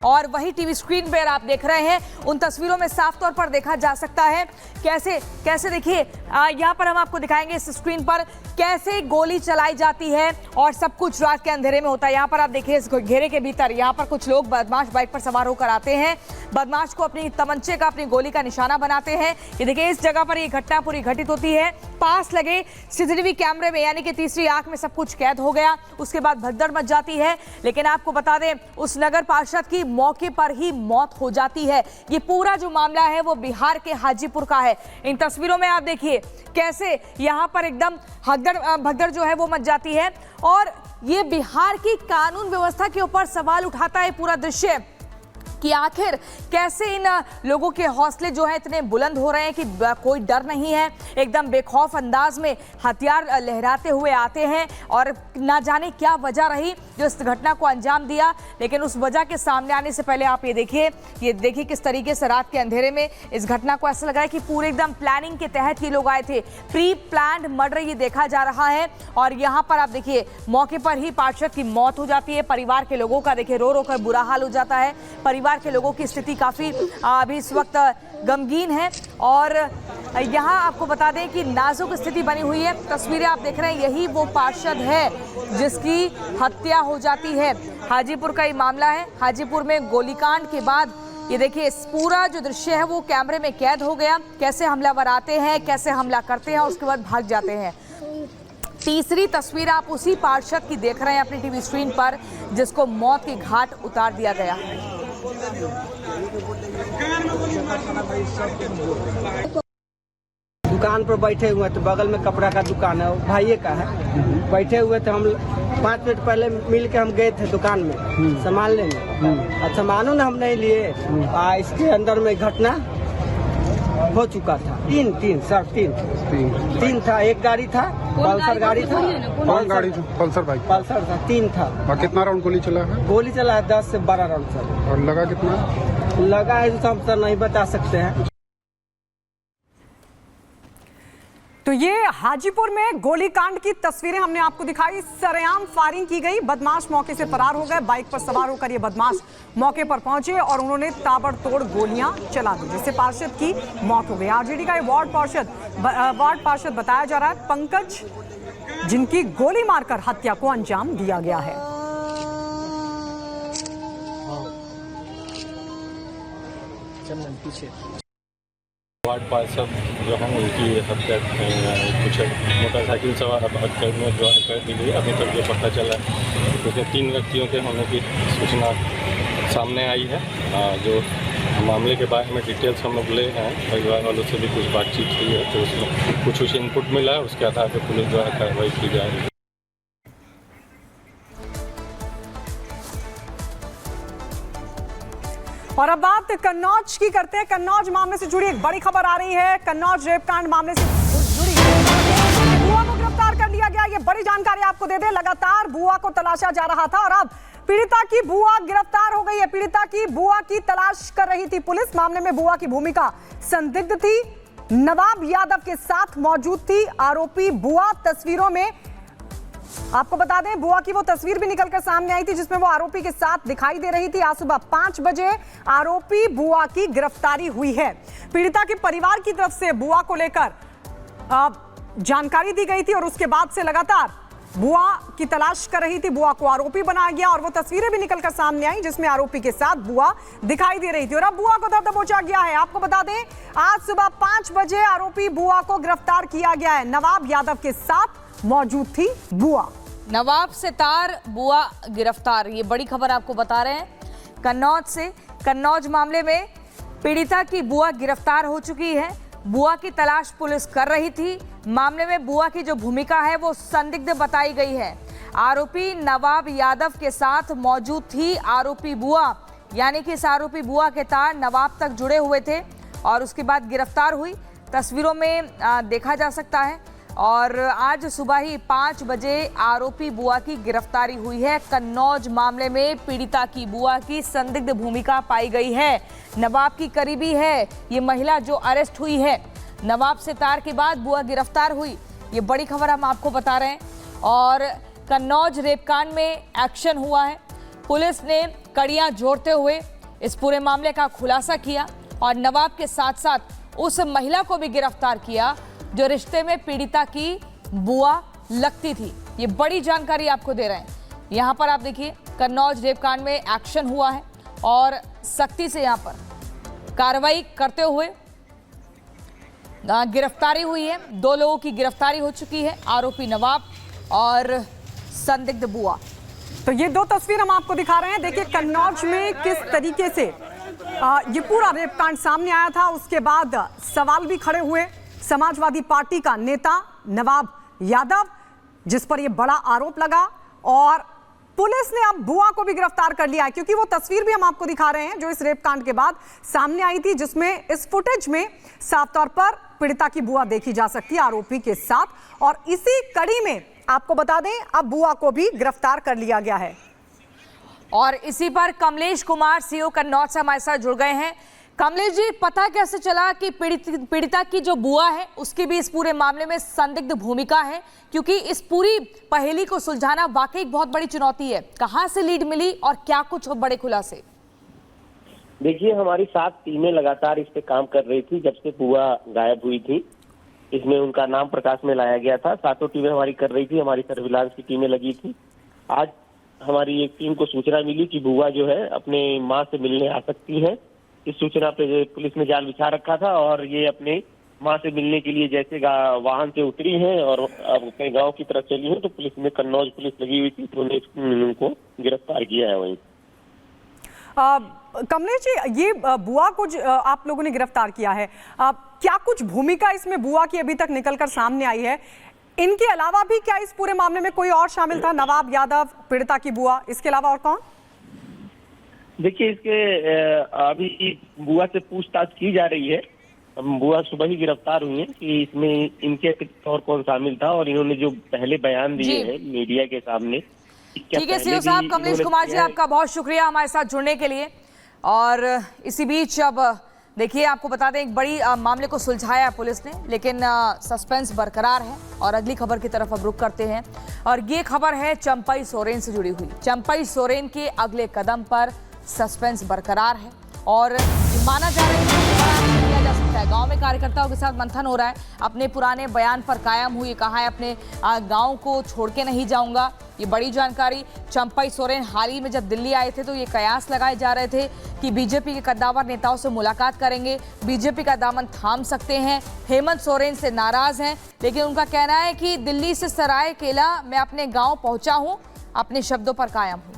और वही TV screen पर आप देख रहे हैं, उन तस्वीरों में साफ तौर पर देखा जा सकता है कैसे देखिए यहाँ पर हम आपको दिखाएंगे इस स्क्रीन पर कैसे गोली चलाई जाती है और सब कुछ रात के अंधेरे में होता है। यहाँ पर आप देखिए इस घेरे के भीतर यहाँ पर कुछ लोग बदमाश बाइक पर सवार होकर आते हैं, बदमाश को अपनी तमंचे का अपनी गोली का निशाना बनाते हैं। ये देखिए इस जगह पर ये घटना पूरी घटित होती है, पास लगे सीसीटीवी कैमरे में, यानी कि तीसरी आंख में सब कुछ कैद हो गया। उसके बाद भगदड़ मच जाती है, लेकिन आपको बता दें उस नगर पार्षद की मौके पर ही मौत हो जाती है। ये पूरा जो मामला है वो बिहार के हाजीपुर का है। इन तस्वीरों में आप देखिए कैसे यहाँ पर एकदम भगदड़ जो है वो मच जाती है और ये बिहार की कानून व्यवस्था के ऊपर सवाल उठाता है पूरा दृश्य कि आखिर कैसे इन लोगों के हौसले जो है इतने बुलंद हो रहे हैं कि कोई डर नहीं है, एकदम बेखौफ अंदाज में हथियार लहराते हुए आते हैं और ना जाने क्या वजह रही जो इस घटना को अंजाम दिया। लेकिन उस वजह के सामने आने से पहले आप ये देखिए किस तरीके से रात के अंधेरे में इस घटना को ऐसा लगा है कि पूरे एकदम प्लानिंग के तहत ये लोग आए थे। प्री प्लान्ड मर्डर ये देखा जा रहा है और यहाँ पर आप देखिए मौके पर ही पार्षद की मौत हो जाती है। परिवार के लोगों का देखिए रो रो कर बुरा हाल हो जाता है। परिवार के लोगों की स्थिति काफी अभी इस वक्त गमगीन है और यहाँ आपको बता दें कि नाजुक स्थिति बनी हुई है। तस्वीरें आप देख रहे हैं, यही वो पार्षद है जिसकी हत्या हो जाती है। हाजीपुर का ये मामला है। हाजीपुर में गोलीकांड के बाद ये देखिए इस पूरा जो दृश्य है वो कैमरे में कैद हो गया, कैसे हमलावर आते हैं, कैसे हमला करते हैं और उसके बाद भाग जाते हैं। तीसरी तस्वीर आप उसी पार्षद की देख रहे हैं अपनी टीवी स्क्रीन पर जिसको मौत के घाट उतार दिया गया। दुकान पर बैठे हुए तो बगल में कपड़ा का दुकान है, भाई का है। बैठे हुए थे हम 5 मिनट पहले मिल के हम गए थे दुकान में सामान लेने। अच्छा मानो ना हम नहीं लिए, इसके अंदर में घटना हो चुका था। तीन था। एक गाड़ी था, पल्सर गाड़ी था। कौन गाड़ी था? Pulsar bike? पल्सर था, 3 था। और कितना राउंड गोली चला है? गोली चला है 10 से 12 राउंड सर। और लगा कितना? लगा है जो हम सर नहीं बता सकते हैं। तो ये हाजीपुर में गोलीकांड की तस्वीरें हमने आपको दिखाई। सरेआम फायरिंग की गई, बदमाश मौके से फरार हो गए। बाइक पर सवार होकर ये बदमाश मौके पर पहुंचे और उन्होंने ताबड़तोड़ गोलियां चला दी, जिससे पार्षद की मौत हो गई। आरजेडी का ये वार्ड पार्षद बताया जा रहा है पंकज, जिनकी गोली मारकर हत्या को अंजाम दिया गया है। वार्ड पार्षद जो हैं उनकी हत्या कुछ मोटरसाइकिल सवार अपराधियों द्वारा कर दी गई। अभी तक जो पता चला है उसमें 3 व्यक्तियों के होने की सूचना सामने आई है। जो मामले के बारे में डिटेल्स हम लोग ले हैं, परिवार वालों से भी कुछ बातचीत हुई है तो उसमें कुछ इनपुट मिला है, उसके आधार पर पुलिस द्वारा कार्रवाई की जाएगी। और अब बात कन्नौज की करते हैं। कन्नौज मामले से जुड़ी एक बड़ी खबर आ रही है। कन्नौज रेपकांड मामले से जुड़ी बुआ को गिरफ्तार कर लिया गया। ये बड़ी जानकारी आपको दे दें, लगातार बुआ को तलाशा जा रहा था और अब पीड़िता की बुआ गिरफ्तार हो गई है। पीड़िता की बुआ की तलाश कर रही थी पुलिस। मामले में बुआ की भूमिका संदिग्ध थी, नवाब यादव के साथ मौजूद थी आरोपी बुआ। तस्वीरों में आपको बता दें बुआ की वो तस्वीर भी निकलकर सामने आई थी जिसमें वो आरोपी के साथ दिखाई दे रही थी। आज सुबह 5 बजे आरोपी बुआ की गिरफ्तारी हुई है। पीड़िता के परिवार की तरफ से बुआ को लेकर जानकारी दी गई थी और उसके बाद से लगातार बुआ की तलाश कर रही थी। बुआ को आरोपी बनाया गया और वो तस्वीरें भी निकलकर सामने आई जिसमें आरोपी के साथ बुआ दिखाई दे रही थी और अब बुआ को तब दबोचा गया है। आपको बता दें आज सुबह 5 बजे आरोपी बुआ को गिरफ्तार किया गया है। नवाब यादव के साथ मौजूद थी बुआ। नवाब से तार बुआ गिरफ्तार, ये बड़ी खबर आपको बता रहे हैं कन्नौज से। कन्नौज मामले में पीड़िता की बुआ गिरफ्तार हो चुकी है। बुआ की तलाश पुलिस कर रही थी। मामले में बुआ की जो भूमिका है वो संदिग्ध बताई गई है। आरोपी नवाब यादव के साथ मौजूद थी आरोपी बुआ, यानी कि इस आरोपी बुआ के तार नवाब तक जुड़े हुए थे और उसके बाद गिरफ्तार हुई। तस्वीरों में देखा जा सकता है और आज सुबह ही 5 बजे आरोपी बुआ की गिरफ्तारी हुई है। कन्नौज मामले में पीड़िता की बुआ की संदिग्ध भूमिका पाई गई है। नवाब की करीबी है ये महिला जो अरेस्ट हुई है। नवाब से तार के बाद बुआ गिरफ्तार हुई, ये बड़ी खबर हम आपको बता रहे हैं। और कन्नौज रेपकांड में एक्शन हुआ है। पुलिस ने कड़ियां जोड़ते हुए इस पूरे मामले का खुलासा किया और नवाब के साथ साथ उस महिला को भी गिरफ्तार किया जो रिश्ते में पीड़िता की बुआ लगती थी। ये बड़ी जानकारी आपको दे रहे हैं। यहाँ पर आप देखिए कन्नौज रेप कांड में एक्शन हुआ है और सख्ती से यहाँ पर कार्रवाई करते हुए गिरफ्तारी हुई है। 2 लोगों की गिरफ्तारी हो चुकी है, आरोपी नवाब और संदिग्ध बुआ। तो ये 2 तस्वीर हम आपको दिखा रहे हैं। देखिए कन्नौज में किस तरीके से ये पूरा रेप कांड सामने आया था। उसके बाद सवाल भी खड़े हुए। समाजवादी पार्टी का नेता नवाब यादव, जिस पर ये बड़ा आरोप लगा, और पुलिस ने अब बुआ को भी गिरफ्तार कर लिया है, क्योंकि वो तस्वीर भी हम आपको दिखा रहे हैं जो इस रेप कांड के बाद सामने आई थी, जिसमें इस फुटेज में साफ तौर पर पीड़िता की बुआ देखी जा सकती है आरोपी के साथ। और इसी कड़ी में आपको बता दें अब बुआ को भी गिरफ्तार कर लिया गया है। और इसी पर कमलेश कुमार सीओ कन्नौज से हमारे साथ जुड़ गए हैं। कमलेश जी, पता कैसे चला कि पीड़िता की जो बुआ है उसकी भी इस पूरे मामले में संदिग्ध भूमिका है, क्योंकि इस पूरी पहेली को सुलझाना वाकई बहुत बड़ी चुनौती है। कहां से लीड मिली और क्या कुछ बड़े खुलासे? देखिए, हमारी 7 टीमें लगातार इस पे काम कर रही थी जब से बुआ गायब हुई थी। इसमें उनका नाम प्रकाश में लाया गया था। 7 टीमें हमारी कर रही थी, हमारी सर्विलांस की टीमें लगी थी। आज हमारी एक टीम को सूचना मिली कि बुआ जो है अपने माँ से मिलने आ सकती है। इस सूचना पे पुलिस ने जाल बिछा रखा था और ये अपने माँ से मिलने के लिए जैसे वाहन से उतरी हैं और अब अपने गांव की तरफ चली हैं, तो पुलिस में कन्नौज पुलिस लगी हुई थी, तो उन्होंने उनको गिरफ्तार किया है। वहीं कमलेश जी, ये बुआ को आप लोगों ने गिरफ्तार किया है, क्या कुछ भूमिका इसमें बुआ की अभी तक निकलकर सामने आई है? इनके अलावा भी क्या इस पूरे मामले में कोई और शामिल था? नवाब यादव, पीड़िता की बुआ, इसके अलावा और कौन? देखिए, इसके अभी बुआ से पूछताछ की जा रही है। बुआ सुबह ही गिरफ्तार हुई है कि इसमें इनके और कौन शामिल था, और इन्होंने जो पहले बयान दिए हैं मीडिया के सामने। ठीक है सीओ साहब, कमलेश कुमार जी आपका बहुत शुक्रिया हमारे साथ जुड़ने के लिए। और इसी बीच अब देखिए आपको बता दें, एक बड़ी मामले को सुलझाया है पुलिस ने, लेकिन सस्पेंस बरकरार है। और अगली खबर की तरफ अब रुख करते हैं, और ये खबर है चंपई सोरेन से जुड़ी हुई। चंपई सोरेन के अगले कदम पर सस्पेंस बरकरार है और माना जा रहा है कि किया जा सकता है। गांव में कार्यकर्ताओं के साथ मंथन हो रहा है, अपने पुराने बयान पर कायम हुई, कहा है अपने गांव को छोड़ के नहीं जाऊंगा। ये बड़ी जानकारी। चंपई सोरेन हाल ही में जब दिल्ली आए थे तो ये कयास लगाए जा रहे थे कि बीजेपी के कद्दावर नेताओं से मुलाकात करेंगे, बीजेपी का दामन थाम सकते हैं। हेमंत सोरेन से नाराज हैं, लेकिन उनका कहना है कि दिल्ली से सरायकेला मैं अपने गाँव पहुंचा हूं, अपने शब्दों पर कायम हूं।